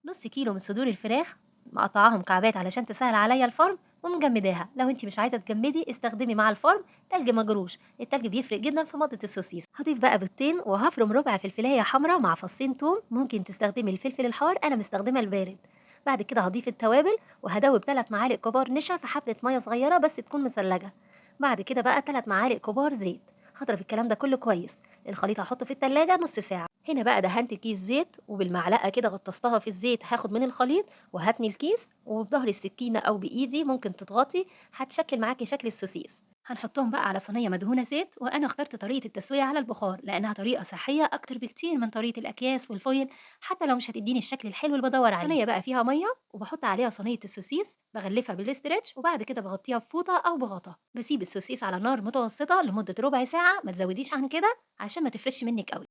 نص كيلو من صدور الفراخ مقطعاها مكعبات علشان تسهل عليا الفرم، ومجمداها. لو انت مش عايزه تجمدي استخدمي مع الفرم تلج مجروش، التلج بيفرق جدا في مضة السوسيس. هضيف بقى بيضتين وهفرم ربع فلفلايه حمراء مع فصين توم، ممكن تستخدمي الفلفل الحار، انا مستخدمه البارد. بعد كده هضيف التوابل وهدوب 3 معالق كبار نشا في حبه ميه صغيره بس تكون مثلجه. بعد كده بقى 3 معالق كبار زيت. هضرب الكلام ده كله كويس. الخليط هحطه في التلاجة نص ساعة. هنا بقى دهنت كيس زيت وبالمعلقة كده غطستها في الزيت، هاخد من الخليط وهاتني الكيس وبظهر السكينة أو بإيدي ممكن تضغطي، هتشكل معاكي شكل السوسيس. هنحطهم بقى على صينية مدهونة زيت، وأنا اخترت طريقة التسوية على البخار لأنها طريقة صحية أكتر بكتير من طريقة الأكياس والفويل، حتى لو مش هتديني الشكل الحلو اللي بدور عليه. صينية بقى فيها مية وبحط عليها صينية السوسيس، بغلفها بالاسترتش وبعد كده بغطيها بفوطة أو بغطا. بسيب السوسيس على نار متوسطة لمدة ربع ساعة، ما تزوديش عن كده عشان ما تفرش منك قوي.